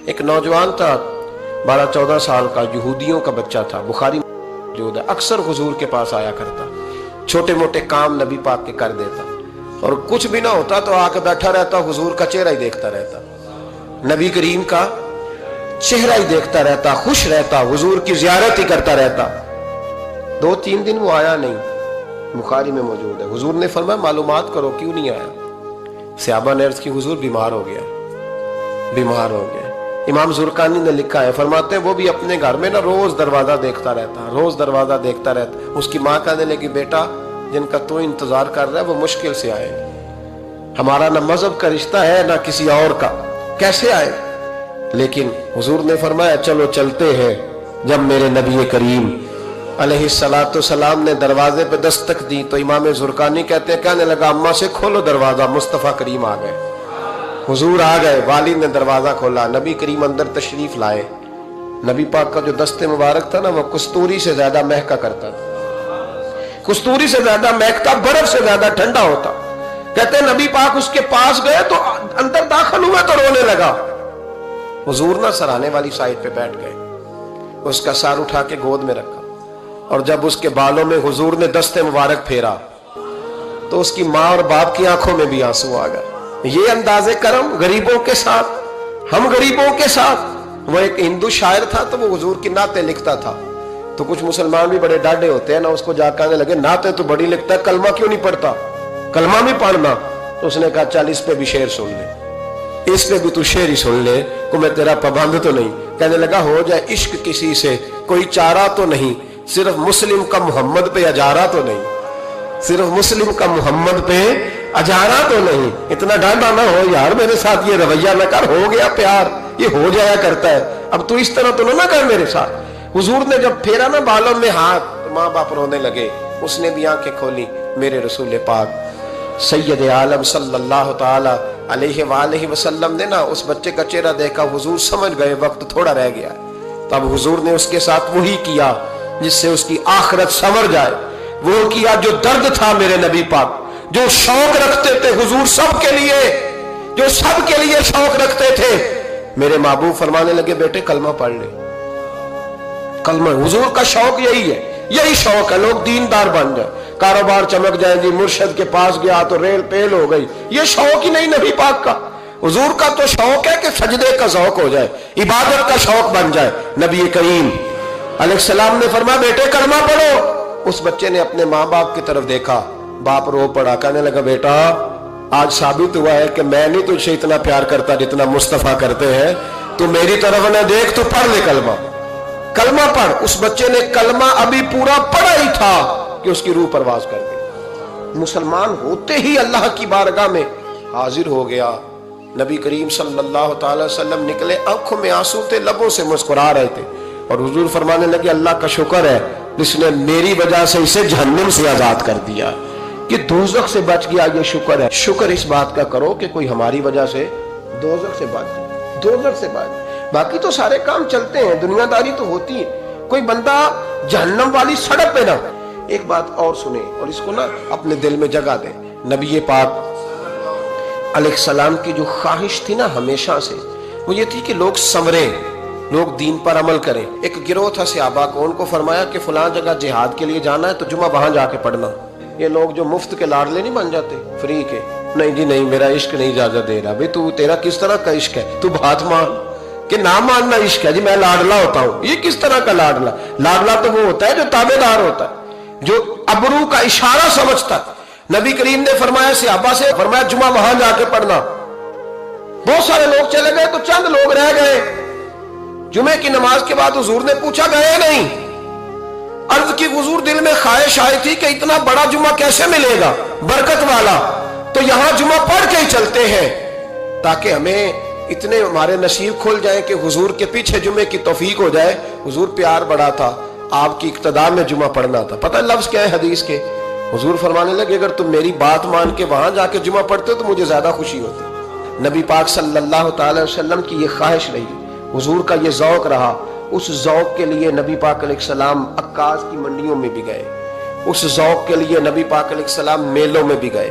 ایک نوجوان تھا 12-14 سال کا، یہودیوں کا بچہ تھا، بخاری موجود ہے، اکثر حضور کے پاس آیا کرتا، چھوٹے موٹے کام نبی پاک کے کر دیتا، اور کچھ بھی نہ ہوتا تو آ کے بیٹھا رہتا، حضور کا چہرہ ہی دیکھتا رہتا، نبی کریم کا چہرہ ہی دیکھتا رہتا، خوش رہتا، حضور کی زیارت ہی کرتا رہتا۔ 2-3 دن وہ آیا نہیں، بخاری میں موجود ہے۔ حضور نے فرمایا معلومات کرو کیوں نہیں آیا؟ صحابہ نے عرض کی حضور بیمار ہو گیا، بیمار ہو گیا۔ امام زرقانی نے لکھا ہے، فرماتے ہیں وہ بھی اپنے گھر میں نا روز دروازہ دیکھتا رہتا، روز دروازہ دیکھتا رہتا۔ اس کی ماں کہنے لگی بیٹا جن کا تو انتظار کر رہا ہے وہ مشکل سے آئے گا، ہمارا نہ مذہب کا رشتہ ہے نہ کسی اور کا، کیسے آئے؟ لیکن حضور نے فرمایا چلو چلتے ہیں۔ جب میرے نبی کریم علیہ السلام نے دروازے پہ دستک دی تو امام زرقانی کہتے ہیں کہنے لگا اماں سے کھولو دروازہ، مصطفیٰ کریم آ گئے، حضور آ گئے۔ والد نے دروازہ کھولا، نبی کریم اندر تشریف لائے۔ نبی پاک کا جو دست مبارک تھا نا وہ کستوری سے زیادہ مہکا کرتا تھا، کستوری سے زیادہ مہکتا، برف سے زیادہ ٹھنڈا ہوتا۔ کہتے ہیں نبی پاک اس کے پاس گئے تو اندر داخل ہوئے تو رونے لگا۔ حضور نہ سرانے والی سائڈ پہ بیٹھ گئے، اس کا سر اٹھا کے گود میں رکھا، اور جب اس کے بالوں میں حضور نے دست مبارک پھیرا تو اس کی ماں اور باپ کی آنکھوں میں بھی آنسو آ گئے۔ یہ انداز کرم غریبوں کے ساتھ، ہم غریبوں کے ساتھ۔ وہ ایک ہندو شاعر تھا تو وہ حضور کی نعتیں لکھتا تھا، تو کچھ مسلمان بھی بڑے ڈاڈے ہوتے ہیں نا، اس کو جا کہنے لگے نعتیں تو بڑی لکھتا ہے، کلمہ کیوں نہیں پڑھتا؟ کلمہ بھی پڑھنا۔ تو اس نے کہا چل اس پہ بھی شعر سن لے، اس پہ بھی تو شعر ہی سن لے، کو میں تیرا پابند تو نہیں۔ کہنے لگا ہو جائے عشق کسی سے کوئی چارہ تو نہیں، صرف مسلم کا محمد پہ اجارہ تو نہیں، صرف مسلم کا محمد پہ اجارہ تو نہیں۔ اتنا ڈانڈا نہ ہو یار، میرے ساتھ یہ رویہ نہ کر، ہو گیا پیار، یہ ہو جایا کرتا ہے، اب تو اس طرح تو نہ کر میرے ساتھ۔ حضور نے جب پھیرا نا بالوں میں ہاتھ تو ماں باپ رونے لگے، اس نے بھی آنکھیں کھولی۔ میرے رسول پاک سید عالم صلی اللہ تعالی علیہ وآلہ وسلم نے نا اس بچے کا چہرہ دیکھا، حضور سمجھ گئے وقت تھوڑا رہ گیا، تب حضور نے اس کے ساتھ وہی کیا جس سے اس کی آخرت سنور جائے، وہ کیا جو درد تھا میرے نبی پاک، جو شوق رکھتے تھے حضور سب کے لیے، جو سب کے لیے شوق رکھتے تھے۔ میرے محبوب فرمانے لگے بیٹے کلمہ پڑھ لے، کلمہ۔ حضور کا شوق یہی ہے، یہی شوق ہے لوگ دیندار بن جائیں، کاروبار چمک جائیں جی، مرشد کے پاس گیا تو ریل پیل ہو گئی، یہ شوق ہی نہیں نبی پاک کا۔ حضور کا تو شوق ہے کہ سجدے کا ذوق ہو جائے، عبادت کا شوق بن جائے۔ نبی کریم علیہ السلام نے فرمایا بیٹے کلمہ پڑھو۔ اس بچے نے اپنے ماں باپ کی طرف دیکھا، باپ رو پڑا، کہنے لگا بیٹا آج ثابت ہوا ہے کہ میں نہیں تجھ سے اتنا پیار کرتا جتنا مصطفیٰ کرتے ہیں، تو میری طرف نہ دیکھ، تو پڑھ لے کلمہ، کلمہ پڑھ۔ اس بچے نے کلمہ ابھی پورا پڑھا ہی تھا کہ اس کی روح پرواز کر گئی، مسلمان ہوتے ہی اللہ کی بارگاہ میں حاضر ہو گیا۔ نبی کریم صلی اللہ تعالی وسلم نکلے، آنکھوں میں آنسو تھے، لبوں سے مسکرا رہے تھے، اور حضور فرمانے لگے اللہ کا شکر ہے جس نے میری وجہ سے اسے جہنم سے آزاد کر دیا، کہ دوزخ سے بچ گیا، یہ شکر ہے۔ شکر اس بات کا کرو کہ کوئی ہماری وجہ سے دوزخ سے بچ جائے، دوزخ سے بچ جائے۔ باقی تو سارے کام چلتے ہیں، دنیا داری تو ہوتی ہے، کوئی بندہ جہنم والی سڑک پہ نہ۔ ایک بات اور سنیں اور اس کو نا اپنے دل میں جگہ دیں، نبی پاک علیہ السلام کی جو خواہش تھی نا ہمیشہ سے، وہ یہ تھی کہ لوگ سنوریں، لوگ دین پر عمل کریں۔ ایک گروہ تھا صحابہ کو، ان کو فرمایا کہ فلاں جگہ جہاد کے لیے جانا ہے تو جمعہ وہاں جا کے پڑھنا۔ یہ لوگ جو مفت کے لاڈلے نہیں بن جاتے، فری کے، نہیں جی نہیں میرا عشق نہیں اجازت دے رہا۔ بھئی تو تیرا کس طرح کا عشق ہے؟ تو بات مان کہ نہ ماننا عشق ہے جی میں لاڈلا ہوتا ہوں، یہ کس طرح کا لاڈلا؟ لاڈلا تو وہ ہوتا ہے جو تابع دار ہوتا ہے، جو ابرو کا اشارہ سمجھتا ہے۔ نبی کریم نے فرمایا صحابہ سے، فرمایا جمعہ وہاں جا کے پڑھنا۔ بہت سارے لوگ چلے گئے تو چند لوگ رہ گئے۔ جمعے کی نماز کے بعد حضور نے پوچھا گئے نہیں؟ عرض کی حضور دل میں خواہش آئی تھی کہ اتنا بڑا جمعہ کیسے ملے گا برکت والا، تو یہاں جمعہ پڑھ کے ہی چلتے ہیں تاکہ ہمیں اتنے ہمارے نصیب کھل جائیں کہ حضور کے پیچھے جمعے کی توفیق ہو جائے۔ حضور پیار بڑا تھا، آپ کی اقتداء میں جمعہ پڑھنا تھا۔ پتہ لفظ کیا ہے حدیث کے؟ حضور فرمانے لگے اگر تم میری بات مان کے وہاں جا کے جمعہ پڑھتے ہو تو مجھے زیادہ خوشی ہوتی۔ نبی پاک صلی اللہ تعالی وسلم کی یہ خواہش رہی، حضور کا یہ ذوق رہا۔ اس ذوق کے لیے نبی پاک علیہ السلام عکاظ کی منڈیوں میں بھی گئے، اس ذوق کے لیے نبی پاک علیہ السلام میلوں میں بھی گئے۔